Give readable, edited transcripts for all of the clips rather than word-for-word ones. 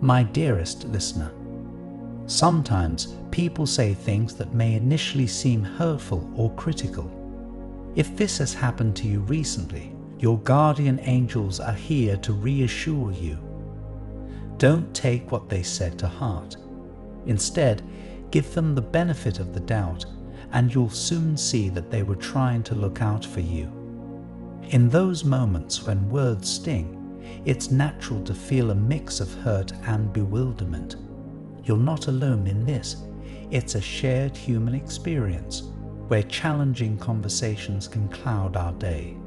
My dearest listener, sometimes people say things that may initially seem hurtful or critical. If this has happened to you recently, your guardian angels are here to reassure you. Don't take what they said to heart. Instead, give them the benefit of the doubt, and you'll soon see that they were trying to look out for you. In those moments when words sting, it's natural to feel a mix of hurt and bewilderment. You're not alone in this. It's a shared human experience where challenging conversations can cloud our day.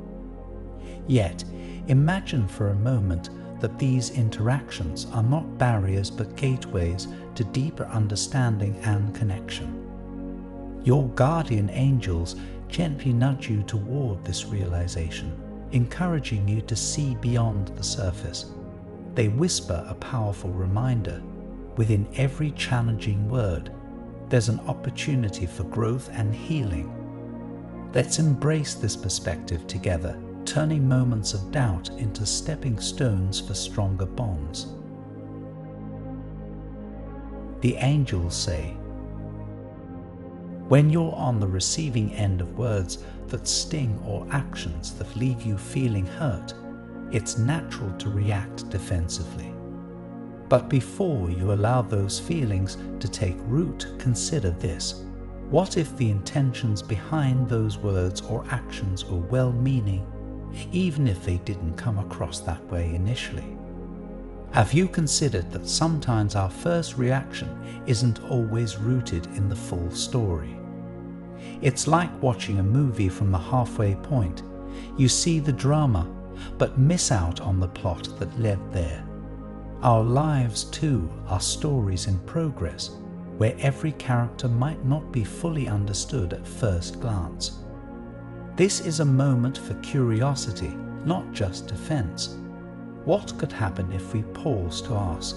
Yet, imagine for a moment that these interactions are not barriers but gateways to deeper understanding and connection. Your guardian angels gently nudge you toward this realization, encouraging you to see beyond the surface. They whisper a powerful reminder: within every challenging word, there's an opportunity for growth and healing. Let's embrace this perspective together, turning moments of doubt into stepping stones for stronger bonds. The angels say, when you're on the receiving end of words that sting or actions that leave you feeling hurt, it's natural to react defensively. But before you allow those feelings to take root, consider this. What if the intentions behind those words or actions were well-meaning, even if they didn't come across that way initially? Have you considered that sometimes our first reaction isn't always rooted in the full story? It's like watching a movie from the halfway point. You see the drama, but miss out on the plot that led there. Our lives too are stories in progress, where every character might not be fully understood at first glance. This is a moment for curiosity, not just defense. What could happen if we pause to ask,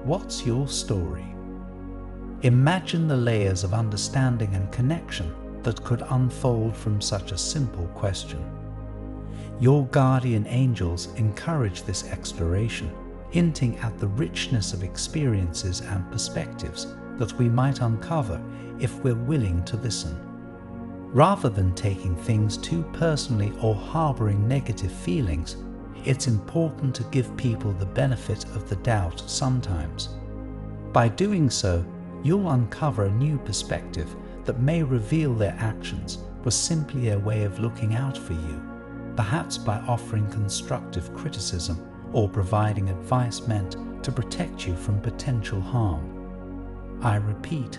what's your story? Imagine the layers of understanding and connection that could unfold from such a simple question. Your guardian angels encourage this exploration, hinting at the richness of experiences and perspectives that we might uncover if we're willing to listen. Rather than taking things too personally or harboring negative feelings, it's important to give people the benefit of the doubt sometimes. By doing so, you'll uncover a new perspective that may reveal their actions were simply a way of looking out for you, perhaps by offering constructive criticism or providing advice meant to protect you from potential harm. I repeat,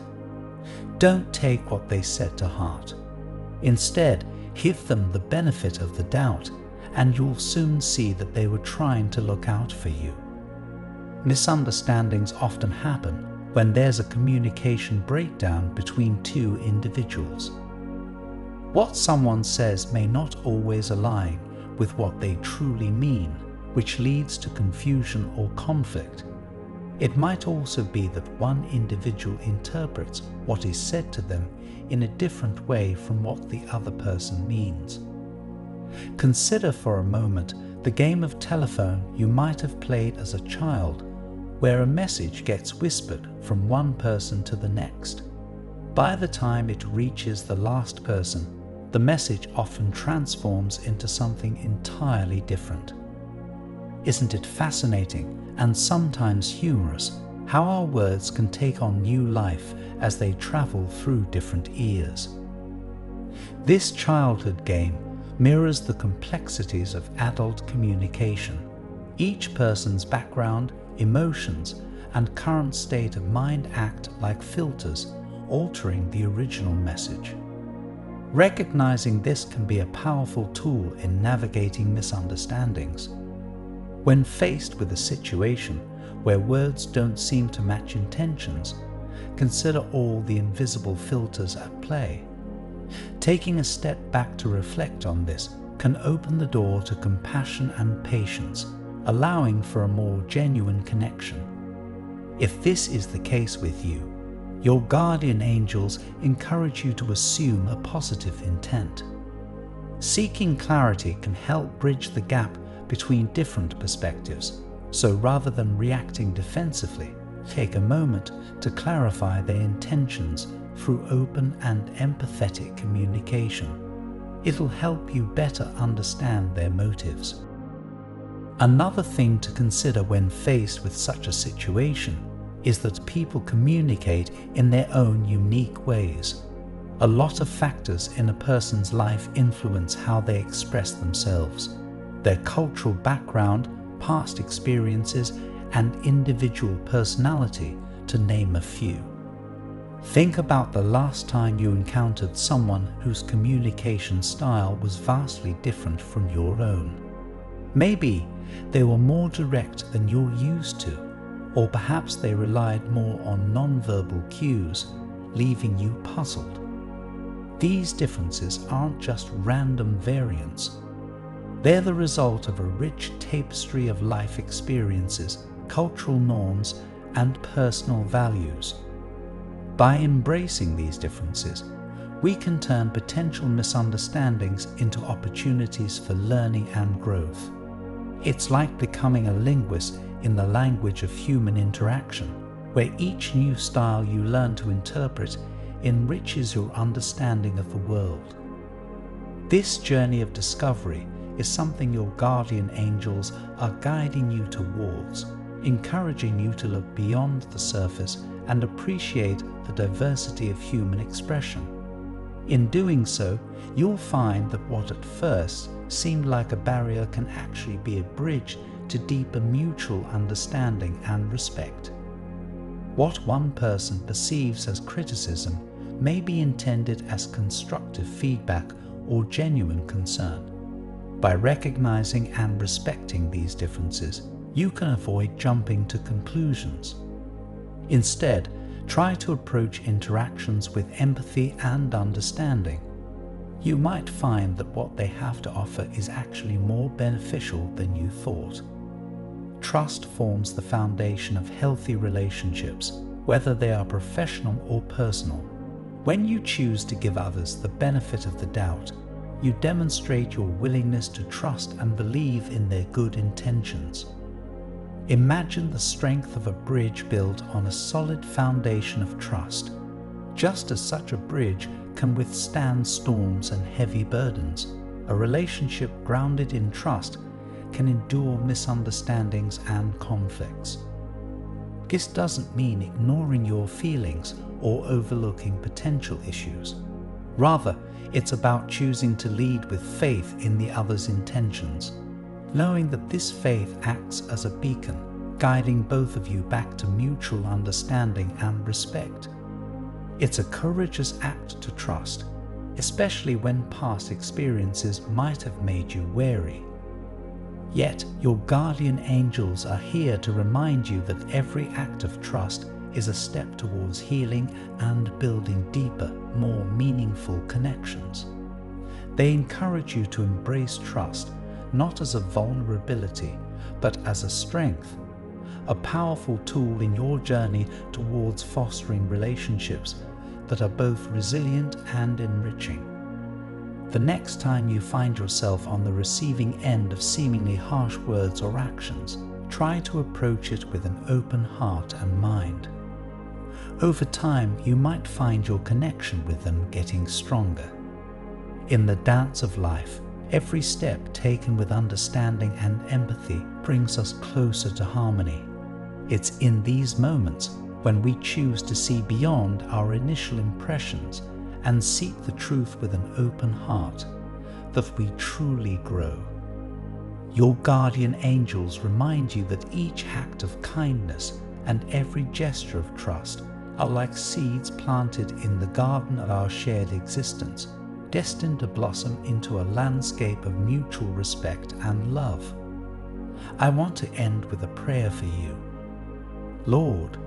don't take what they said to heart. Instead, give them the benefit of the doubt, and you'll soon see that they were trying to look out for you. Misunderstandings often happen when there's a communication breakdown between two individuals. What someone says may not always align with what they truly mean, which leads to confusion or conflict. It might also be that one individual interprets what is said to them in a different way from what the other person means. Consider for a moment the game of telephone you might have played as a child, where a message gets whispered from one person to the next. By the time it reaches the last person, the message often transforms into something entirely different. Isn't it fascinating and sometimes humorous how our words can take on new life as they travel through different ears? This childhood game mirrors the complexities of adult communication. Each person's background, emotions, and current state of mind act like filters, altering the original message. Recognizing this can be a powerful tool in navigating misunderstandings. When faced with a situation where words don't seem to match intentions, consider all the invisible filters at play. Taking a step back to reflect on this can open the door to compassion and patience, allowing for a more genuine connection. If this is the case with you, your guardian angels encourage you to assume a positive intent. Seeking clarity can help bridge the gap between different perspectives, So rather than reacting defensively, take a moment to clarify their intentions through open and empathetic communication. It'll help you better understand their motives. Another thing to consider when faced with such a situation is that people communicate in their own unique ways. A lot of factors in a person's life influence how they express themselves. Their cultural background, past experiences, and individual personality, to name a few. Think about the last time you encountered someone whose communication style was vastly different from your own. Maybe they were more direct than you're used to, or perhaps they relied more on non-verbal cues, leaving you puzzled. These differences aren't just random variants. They're the result of a rich tapestry of life experiences, cultural norms, and personal values. By embracing these differences, we can turn potential misunderstandings into opportunities for learning and growth. It's like becoming a linguist in the language of human interaction, where each new style you learn to interpret enriches your understanding of the world. This journey of discovery is something your guardian angels are guiding you towards, encouraging you to look beyond the surface and appreciate the diversity of human expression. In doing so, you'll find that what at first seemed like a barrier can actually be a bridge to deeper mutual understanding and respect. What one person perceives as criticism may be intended as constructive feedback or genuine concern. By recognizing and respecting these differences, you can avoid jumping to conclusions. Instead, try to approach interactions with empathy and understanding. You might find that what they have to offer is actually more beneficial than you thought. Trust forms the foundation of healthy relationships, whether they are professional or personal. When you choose to give others the benefit of the doubt, you demonstrate your willingness to trust and believe in their good intentions. Imagine the strength of a bridge built on a solid foundation of trust. Just as such a bridge can withstand storms and heavy burdens, a relationship grounded in trust can endure misunderstandings and conflicts. This doesn't mean ignoring your feelings or overlooking potential issues. Rather, it's about choosing to lead with faith in the other's intentions, knowing that this faith acts as a beacon, guiding both of you back to mutual understanding and respect. It's a courageous act to trust, especially when past experiences might have made you wary. Yet, your guardian angels are here to remind you that every act of trust is a step towards healing and building deeper, more meaningful connections. They encourage you to embrace trust, not as a vulnerability, but as a strength, a powerful tool in your journey towards fostering relationships that are both resilient and enriching. The next time you find yourself on the receiving end of seemingly harsh words or actions, try to approach it with an open heart and mind. Over time, you might find your connection with them getting stronger. In the dance of life, every step taken with understanding and empathy brings us closer to harmony. It's in these moments when we choose to see beyond our initial impressions and seek the truth with an open heart that we truly grow. Your guardian angels remind you that each act of kindness and every gesture of trust are like seeds planted in the garden of our shared existence, destined to blossom into a landscape of mutual respect and love. I want to end with a prayer for you. Lord,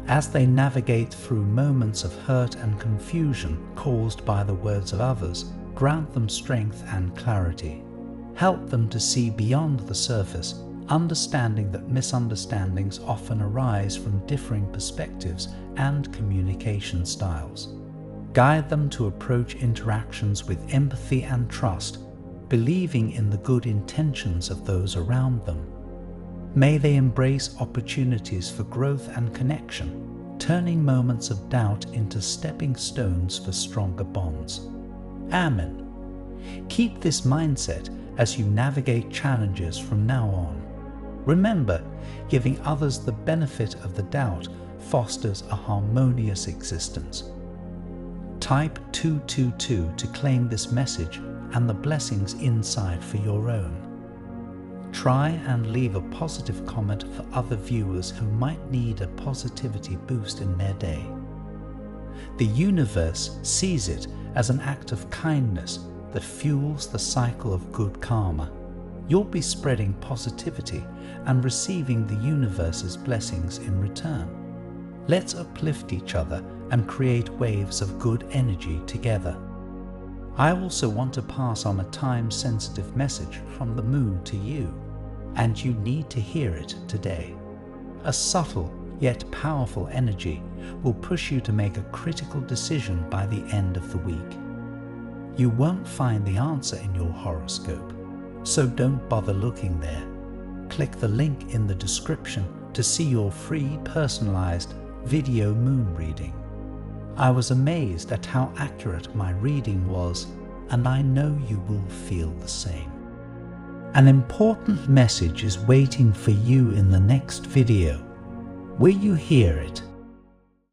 as they navigate through moments of hurt and confusion caused by the words of others, grant them strength and clarity. Help them to see beyond the surface, understanding that misunderstandings often arise from differing perspectives and communication styles. Guide them to approach interactions with empathy and trust, believing in the good intentions of those around them. May they embrace opportunities for growth and connection, turning moments of doubt into stepping stones for stronger bonds. Amen. Keep this mindset as you navigate challenges from now on. Remember, giving others the benefit of the doubt fosters a harmonious existence. Type 222 to claim this message and the blessings inside for your own. Try and leave a positive comment for other viewers who might need a positivity boost in their day. The universe sees it as an act of kindness that fuels the cycle of good karma. You'll be spreading positivity and receiving the universe's blessings in return. Let's uplift each other and create waves of good energy together. I also want to pass on a time-sensitive message from the moon to you, and you need to hear it today. A subtle yet powerful energy will push you to make a critical decision by the end of the week. You won't find the answer in your horoscope, so don't bother looking there. Click the link in the description to see your free personalized video moon reading. I was amazed at how accurate my reading was, and I know you will feel the same. An important message is waiting for you in the next video. Will you hear it?